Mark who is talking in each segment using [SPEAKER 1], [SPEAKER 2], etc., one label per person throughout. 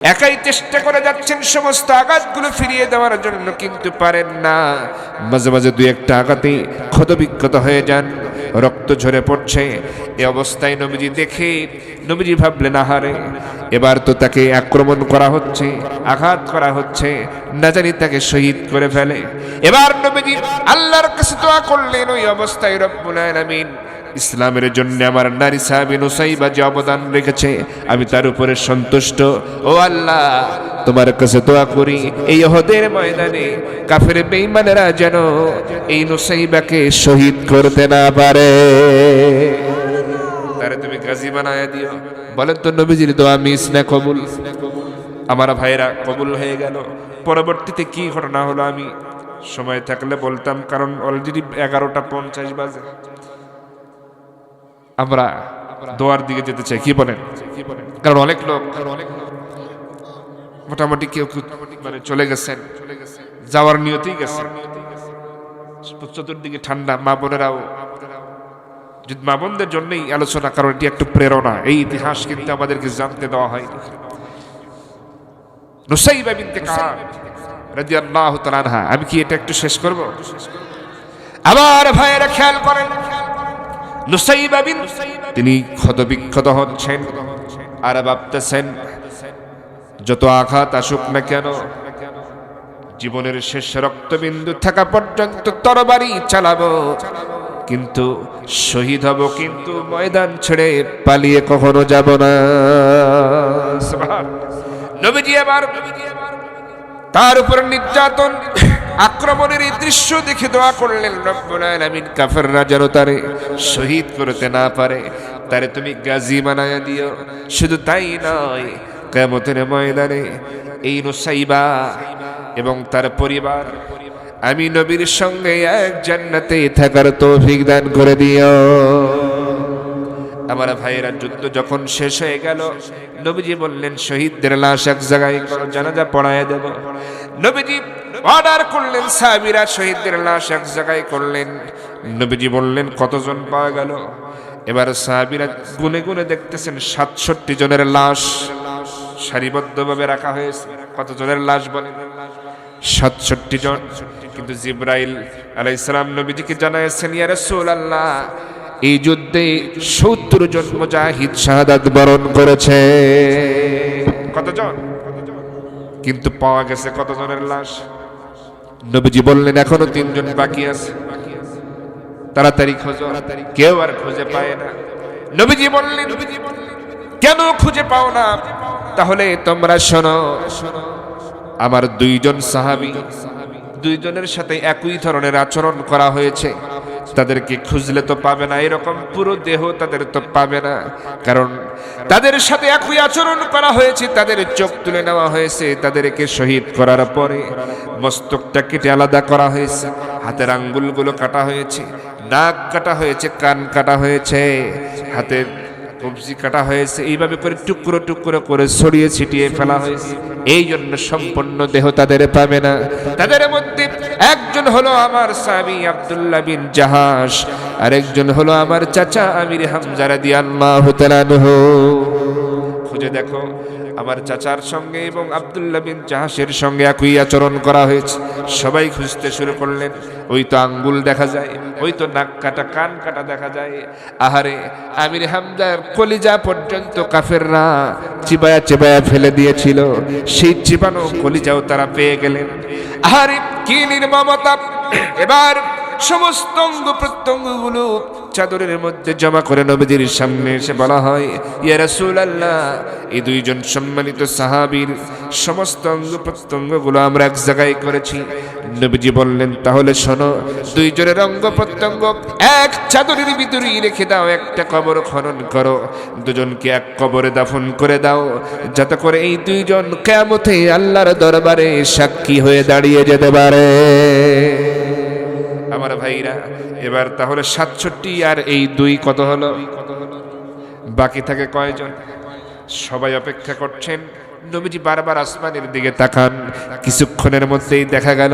[SPEAKER 1] একাই চেষ্টা করে যাচ্ছেন সমস্ত আঘাতগুলো ফিরিয়ে দেওয়ার জন্য, কিন্তু পারেন না। মাঝে মাঝে দুই একটা আঘাতেই ক্ষতবিক্ষত হয়ে যান, রক্ত ঝরে পড়ছে। এই অবস্থায় নবীজি দেখে নবীজি ভাবলেন, আহারে এবার তো তাকে আক্রমণ করা হচ্ছে, আঘাত করা হচ্ছে, না জানি তাকে শহীদ করে ফেলে। এবার নবীজি আল্লাহর কাছে দোয়া করলেন। ওই অবস্থায় রব্বুল আলামিন ইসলামের জন্য আমার নারী সাহাবী নুসাইবা যে অবদান রেখেছে, আমি তার উপরে সন্তুষ্ট। ও আল্লাহ, তোমার কাছে দোয়া করি এই উহুদের ময়দানে কাফের বেঈমানেরা যেন এই নুসাইবাকে শহীদ করতে না পারে, তারে তুমি গাজী বানায়া দিও। বলেন তো নবীজির দোয়া মিস না কবুল? আমার ভাইরা, কবুল হয়ে গেল। পরবর্তীতে কি ঘটনা হলো আমি সময় থাকলে বলতাম, কারণ অলরেডি 11:50 বাজে। আমরা দোয়ার দিকে যেতে চাই, কি বলেন? কারণ অনেক লোক মোটামুটি কেউ মানে চলে গেছেন, যাওয়ার নিয়তেই গেছেন। চতুর্দিকে ঠান্ডা, মা বোনেরাও, যদি মা বোনদের জন্যই আলোচনা, কারণ এটি একটু প্রেরণা। এই ইতিহাস কিন্তু আমাদেরকে জানতে দেওয়া হয়নি। নুসাইবা বিনতে কাব রাদিয়াল্লাহু তাআলা আনহা, আমি কি এটা একটু শেষ করব? আবার ভাইয়েরা খেয়াল করেন, নুসাইবা বিন তিনি ক্ষতবিক্ষত হচ্ছেন আর ভাবতেছেন, যত আঘাত আসুক না কেন, জীবনের শেষ রক্তবিন্দু থাকা পর্যন্ত তরবারি চালাবো, কিন্তু শহীদ হব, কিন্তু ময়দান ছেড়ে পালিয়ে কখনো যাব না। নবীজি আবার তার উপর নির্যাতন আক্রমণের এই দৃশ্য দেখে দোয়া করলেন, রব্বুল আলামিন কাফেররা যেন তারে শহীদ করতে না পারে, তারে তুমি গাজী বানায়া দিও। শুধু তাই নয়, কিয়ামতের ময়দানে এই নুসাইবা এবং তার পরিবার আমি নবীর সঙ্গে এক জান্নাতে থাকার তৌফিক দান করে দিও। আমার ভাইয়েরা, যুদ্ধ যখন শেষ হয়ে গেল, নবীজি বললেন, শহীদদের লাশ এক জায়গায় করো, জানাজা পড়ায় দেব। নবীজি অর্ডার করলেন, সাহাবীরা শহীদদের লাশ এক জায়গায় করলেন। নবীজি বললেন, কতজন পাওয়া গেল? এবার সাহাবীরা গুনে গুনে দেখতেছেন 67 জনের লাশ সারিবদ্ধভাবে রাখা হয়েছে। কত জনের লাশ বলেন? 67 জন। কিন্তু জিবরাইল আলাইহিস সালাম নবীজিকে জানাইছেন, ইয়া রাসূলুল্লাহ, এই যুদ্ধে 70 জন মুজাহিদ শাহাদাত বরণ করেছে। কতজন? কিন্তু পাওয়া গেছে কত জনের লাশ? নবীজি বললেন, এখনো 3 জন বাকি আছে, তাড়াতাড়ি খোঁজো। কেউ আর খুঁজে পায় না। নবীজি বললেন, কেন খুঁজে পাও না? তাহলে তোমরা শোনো, আমার 2 জন সাহাবী, 2 জনের সাথে একই ধরনের আচরণ করা হয়েছে, তাদেরকে খুঁজলে তো পাবে না, এরকম পুরো দেহ তাদের তো পাবে না, কারণ তাদের সাথে একই আচরণ করা হয়েছে। তাদের চোখ তুলে নেওয়া হয়েছে, তাদেরকে শহীদ করার পরে মস্তকটা কেটে আলাদা করা হয়েছে, হাতের আঙ্গুলগুলো কাটা হয়েছে, নাক কাটা হয়েছে, কান কাটা হয়েছে, হাতের কবজি কাটা হয়েছে, এইভাবে করে টুকরো টুকরো করে ছড়িয়ে ছিটিয়ে ফেলা হয়েছে। এই জন্য সম্পূর্ণ দেহ তাদের পাবে না। তাদের মধ্যে একজন হলো আমার সাহাবী আব্দুল্লাহ বিন জাহাশ, আর একজন হলো আমার চাচা আমির হামজা রাদিয়াল্লাহু তাআলা আনহু। খুঁজে দেখো, আমার চাচার সঙ্গে এবং আব্দুল্লাহ বিন জাহাশের সঙ্গে একই আচরণ করা হয়েছে। সবাই খুঁজতে শুরু করলেন, ওই তো আঙ্গুল দেখা যায়, ওই তো নাক কাটা, কান কাটা দেখা যায়। আহারে, আমির হামজার কলিজা পর্যন্ত কাফেররা চিবায়া চিবায়া ফেলে দিয়েছিল, সেই চিবানো কলিজাও তারা পেয়ে গেলেন। আহারে, কি নির্মমতা! এবার সমস্ত অঙ্গ প্রত্যঙ্গগুলো চাদরের মধ্যে জমা করে নবীজির সামনে এসে বলা হয়, ইয়া রাসূলুল্লাহ, এই 2 জন সম্মানিত সাহাবীর সমস্ত অঙ্গ প্রত্যঙ্গগুলো আমরা এক জায়গায় করেছি। নবীজি বললেন, তাহলে শোনো, 2 জনের অঙ্গ প্রত্যঙ্গ এক চাদরের ভিতরেই রেখে দাও, একটা কবর খনন করো, 2 জনকে এক কবরে দাফন করে দাও, যাতে করে এই 2 জন কিয়ামতে আল্লাহর দরবারে সাক্ষী হয়ে দাঁড়িয়ে যেতে পারে। আমার ভাইরা, এবার তাহলে 67 আর এই 2 কত হলো? বাকি থাকে কয়জন? সবাই অপেক্ষা করছেন। নবীজি বারবার আসমানের দিকে তাকান। কিছুক্ষণের মধ্যেই দেখা গেল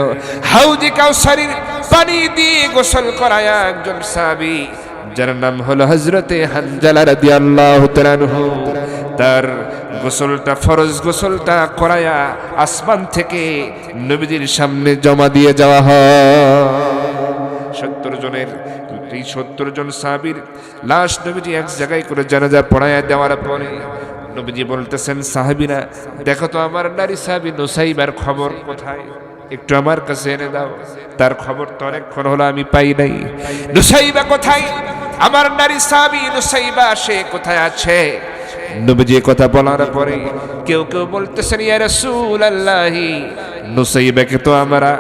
[SPEAKER 1] হাউজে কাউসারের পানি দিয়ে গোসল করায় একজন সাহাবী, যার নাম হলো হযরতে হানজালা রাদিয়াল্লাহু তাআলা আনহু। তার গোসলটা ফরজ গোসলটা করায়া আসমান থেকে নবীজির সামনে জমা দিয়ে যাওয়া হয়। 70 জনের এই 70 জন সাহাবীর লাশ নবীজি এক জায়গায় করে জানাজা পড়ায়া দেওয়ার পরে নবীজি বলতেছেন, সাহাবীরা দেখো তো আমার নারী সাহাবী নুসাইবার খবর কোথায়, একটু আমার কাছে এনে দাও। তার খবর তো অনেকক্ষণ হলো আমি পাই নাই। নুসাইবা কোথায়? আমার নারী সাহাবী নুসাইবা সে কোথায় আছে? নবীজি কথা বলার পরে কেউ কেউ বলতেছেন, ইয়া রাসূলুল্লাহি নুসাইবাকে তো আমরা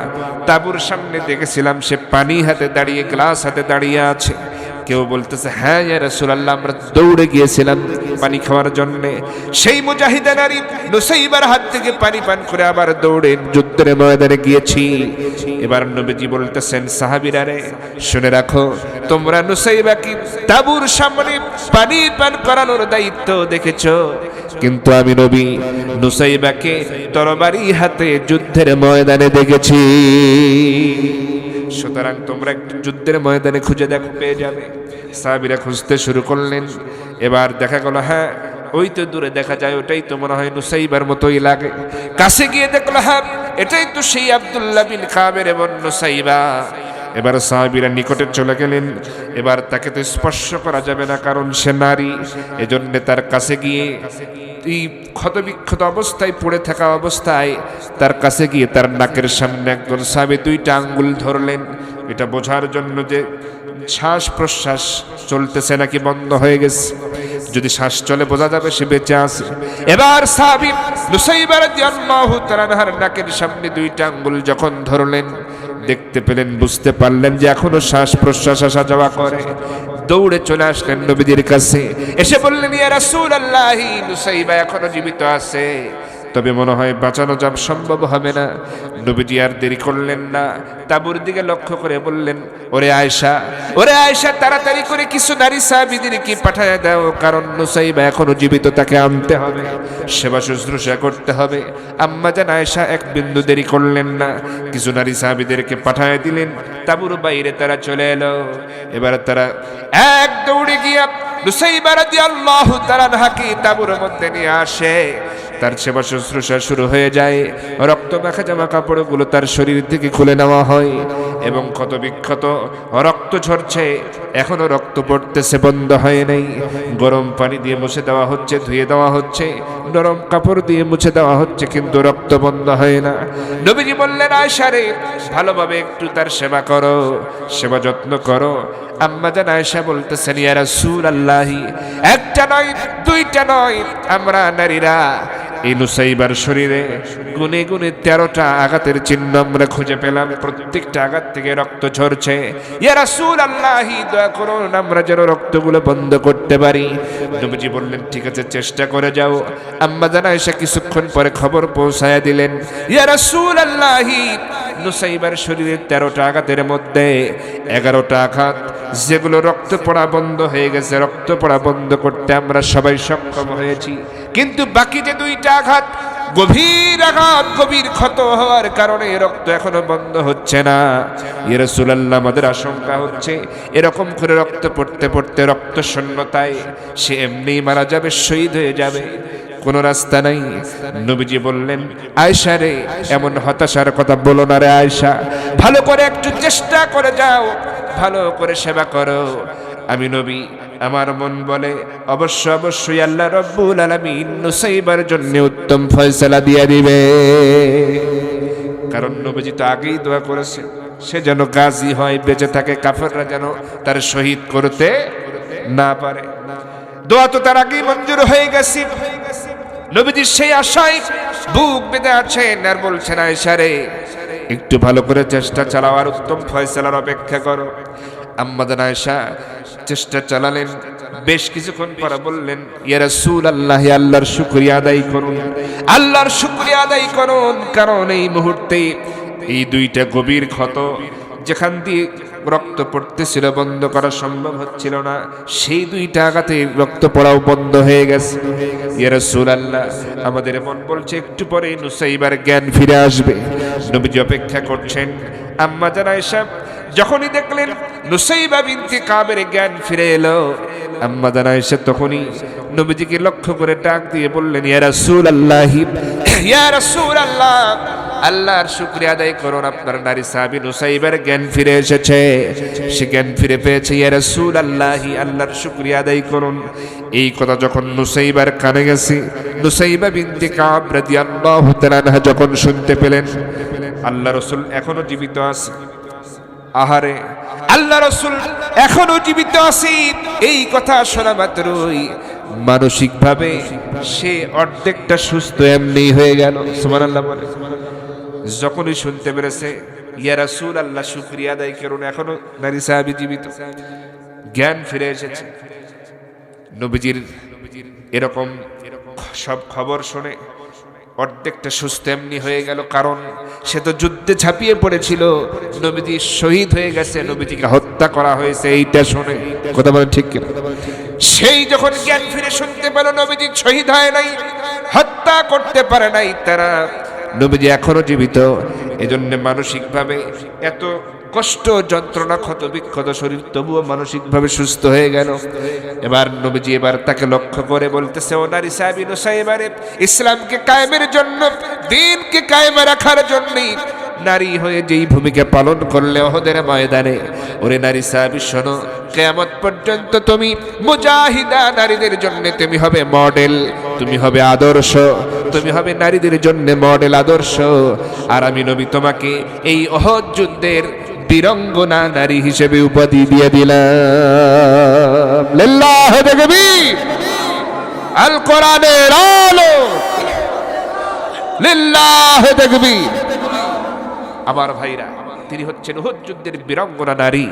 [SPEAKER 1] তাঁবুর সামনে দেখেছিলাম, সে পানি হাতে দাঁড়িয়ে, গ্লাস হাতে দাঁড়িয়ে আছে। কেউ বলতেছে, হ্যাঁ ইয়া রাসূলুল্লাহ, আমরা দৌড়ে গিয়েছিলাম পানি খাওয়ার জন্য। সেই মুজাহিদা নারী নুসাইবার হাত থেকে পানি পান করে আবার দৌড়ে যুদ্ধের ময়দানে গিয়েছি। এবার নবীজি বলতেছেন, সাহাবীরা রে শুনে রাখো, তোমরা নুসাইবাকে তাঁবুর সামনে পানি পান করানোর দায়িত্ব দেখেছো, কিন্তু আমি নবী নুসাইবাকে তরবারি হাতে যুদ্ধের ময়দানে দেখেছি। সুতরাং তোমরা একটু যুদ্ধের ময়দানে খুঁজে দেখো, পেয়ে যাবে। সাহাবীরা খুঁজতে শুরু করলেন। এবার দেখা গেল, হ্যাঁ ওই তো দূরে দেখা যায়, ওটাই তো মনে হয় নুসাইবার মতোই লাগে। কাছে গিয়ে দেখলো, হ্যাঁ এটাই তো সেই আব্দুল্লাহ বিন কাবের এবং নুসাইবা। এবার সাহাবীরা নিকটে চলে গেলেন। এবার তাকে তো স্পর্শ করা যাবে না, কারণ সে নারী। এজন্য তার কাছে গিয়ে এই ক্ষতবিক্ষত অবস্থায় পড়ে থাকা অবস্থায় তার কাছে গিয়ে তার নাকের সামনে একজন সাহাবী 2টা আঙ্গুল ধরলেন, এটা বোঝার জন্য যে শ্বাস প্রশ্বাস চলতেছে নাকি বন্ধ হয়ে গেছে। যদি শ্বাস চলে বোঝা যাবে সে বেঁচে আছে। এবার সাহাবী নুসাইবা রাদিয়াল্লাহু তাআলা আনহার নাকের সামনে 2টা আঙ্গুল যখন ধরলেন, দেখতে পেলেন, বুঝতে পারলেন যে এখনো শ্বাস প্রশ্বাস আসা যাওয়া করে। দৌড়ে চলে আসলেন নবীজির কাছে, এসে বললেন, ইয়া রাসূলুল্লাহ, নুসাইবা এখনো জীবিত আছে, তবে মনে হয় বাঁচানো যাবে, সম্ভব হবে না। নবীজি আর দেরি করলেন না, তাঁবুর দিকে লক্ষ্য করে বললেন, ওরে আয়েশা, ওরে আয়েশা, তাড়াতাড়ি করে কিছু নারী সাহাবীদেরকে পাঠায় দাও, কারণ নুসাইবা এখনো জীবিত, তাকে আনতে হবে, সেবা শুশ্রূষা করতে হবে। আম্মা জান আয়েশা এক বিন্দু দেরি করলেন না, কিছু নারী সাহাবীদেরকে পাঠায় দিলেন। তাঁবুর বাইরে তারা চলে এলো। এবার তারা এক দৌড়ে গিয়ে নুসাইবা রাদিয়াল্লাহু তাআলা আনহাকে তাঁবুর মধ্যে নিয়ে আসে। তার সেবা শুশ্রূষা শুরু হয়ে যায়। রক্ত মাখা জামা কাপড়গুলো তার শরীর থেকে খুলে নেওয়া হয় এবং ক্ষত বিক্ষত রক্ত ঝরছে, এখনো রক্ত পড়তেছে, বন্ধ হয় নাই। গরম পানি দিয়ে মুছে দেওয়া হচ্ছে, ধুয়ে দেওয়া হচ্ছে, নরম কাপড় দিয়ে মুছে দেওয়া হচ্ছে, কিন্তু রক্ত বন্ধ হয় না। নবীজি বললেন, আয়েশা রে, ভালোভাবে একটু তার সেবা করো, সেবা যত্ন করো। আম্মা জান আয়েশা বলতেছেন, ইয়া রাসূলুল্লাহ, একটা নয়, 2টা নয়, আমরা নারীরা এই নুসাইবার শরীরে গুনে গুনে 13টা আঘাতের চিহ্ন আমরা খুঁজে পেলাম, প্রত্যেকটা আঘাত থেকে রক্ত ঝরছে। ইয়া রাসূলুল্লাহ, দয়া করুন আমরা যেন রক্তগুলো বন্ধ করতে পারি। নবীজি বললেন, ঠিক আছে, চেষ্টা করে যাও। আম্মা জান আয়েশা কিছুক্ষণ পরে খবর পৌঁছায়া দিলেন, ইয়া রাসূলুল্লাহ, নুসাইবার শরীরে 13টা আঘাতের মধ্যে 11টা আঘাত যেগুলো রক্ত পড়া বন্ধ হয়ে গেছে, রক্ত পড়া বন্ধ করতে আমরা সবাই সক্ষম হয়েছি, কিন্তু বাকি যে 2টা আঘাত, গভীর আঘাত, গভীর ক্ষত হওয়ার কারণে রক্ত এখনো বন্ধ হচ্ছে না। ইয়া রাসূলুল্লাহ, আমাদের আশঙ্কা হচ্ছে এরকম করে রক্ত পড়তে পড়তে রক্ত শূন্যতায় সে এমনিই মারা যাবে, শহীদ হয়ে যাবে, কোনো রাস্তা নাই। নবীজি বললেন, আয়েশা রে, এমন হতাশার কথা বলো না রে আয়েশা, ভালো করে একটু চেষ্টা করে যাও, ভালো করে সেবা করো। আমি নবী, আমার মন বলে অবশ্যই আল্লাহ রাব্বুল আলামিন নুসাইবার জন্য উত্তম ফয়সালা দিয়ে দিবে, কারণ নবীজি তো আগেই দোয়া করেছে সে যেন গাজী হয়, বেঁচে থাকে, কাফেররা যেন তার শহীদ করতে না পারে। দোয়া তো তার আগেই মঞ্জুর হয়ে গেছে। নবীজি সেই আশায় বুক বেঁধে আছেন আর বলছেন, আয়েশা রে, একটু ভালো করে চেষ্টা চালাও আর উত্তম ফয়সালার অপেক্ষা করো। আম্মা জান আয়েশা চেষ্টা চালালেন। বেশ কিছুক্ষণ পরে বললেন, ইয়া রাসূলুল্লাহ, আল্লাহর শুকরিয়া আদায় করুন, আল্লাহর শুকরিয়া আদায় করুন, কারণ এই মুহূর্তে এই 2টা গভীর ক্ষত যেখান দিয়ে রক্ত পড়তেছিল বন্ধ করা সম্ভব হচ্ছিল না, সেই 2টা আঘাতে রক্ত পড়াও বন্ধ হয়ে গেছে। ইয়া রাসূলুল্লাহ, আমাদের মন বলছে একটু পরে নুসাইবার জ্ঞান ফিরে আসবে। নবীজি অপেক্ষা করছেন। আম্মা জান আয়েশা যখনই দেখলেন নুসাইবা বিনতে কাবের জ্ঞান ফিরে এলো, আম্মা জান আয়েশা তখনই নবীজিকে লক্ষ্য করে ডাক দিয়ে বললেন, ইয়া রাসূলুল্লাহ, ইয়া রাসূলুল্লাহ, আল্লাহর শুকরিয়া আদায় করুন, আপনার নারী সাহাবী নুসাইবার জ্ঞান ফিরে এসেছে, সে জ্ঞান ফিরে পেয়েছে। ইয়া রাসূলুল্লাহ, আল্লাহর শুকরিয়া আদায় করুন। এই কথা যখন নুসাইবার কানে গেছে, নুসাইবা বিনতে কাব রাদিয়াল্লাহু তাআলা আনহা যখন শুনতে পেলেন আল্লাহ রাসূল এখনো জীবিত আছে, আহারে আল্লাহ রাসূল এখনো জীবিত আছে, এই কথা শোনা মাত্রই মানসিকভাবে সে অর্ধেকটা সুস্থ এমনি হয়ে গেল। সুবহানাল্লাহ বলে। যখনই শুনতে পেরেছে ইয়া রাসূলুল্লাহ শুকরিয়া আদায় করুন, এখনো নারী সাহাবী জীবিত, জ্ঞান ফিরে এসেছে। নবীজির এরকম সব খবর শুনে অর্ধেকটা সুস্থ এমনি হয়ে গেল, কারণ সে তো যুদ্ধে ঝাঁপিয়ে পড়েছিল, নবীজি শহীদ হয়ে গেছে, নবীজিকে হত্যা করা হয়েছে, এইটা শুনে। কথা বলেন ঠিক কিনা? সেই যখন জ্ঞান ফিরে শুনতে পেল নবীজি শহীদ হয় নাই, হত্যা করতে পারে নাই তারা, নবীজি এখনো জীবিত, এজন্য মানসিকভাবে এত কষ্ট যন্ত্রণা ক্ষত বিক্ষত শরীর তবুও মানসিকভাবে সুস্থ হয়ে গেল। এবার নবীজি এবার তাকে লক্ষ্য করে বলতেছে, ও নারী সাহাবী নুসাইবারে, ইসলামকে কায়েমের জন্য, দ্বীনকে কায়েমে রাখার জন্য নারী হয়ে যেই ভূমিকা পালন করলে ওহদের ময়দানে, ওরে নারী সাহাবী শোনো, কিয়ামত পর্যন্ত তুমি মুজাহিদা নারীদের জন্য তুমি হবে মডেল, তুমি হবে আদর্শ, তুমি হবে নারীদের জন্য মডেল আদর্শ। আর আমি নবী তোমাকে এই ওহদ যুদ্ধের বীরঙ্গনা নারী হিসেবে উপাধি দিয়ে দিলাম। লিল্লাহি তাকবীর, আল কোরআনের আলো, লিল্লাহি তাকবীর। আমার ভাইরা, তিনি হচ্ছেন উহুদ যুদ্ধের বীরঙ্গনা নারী।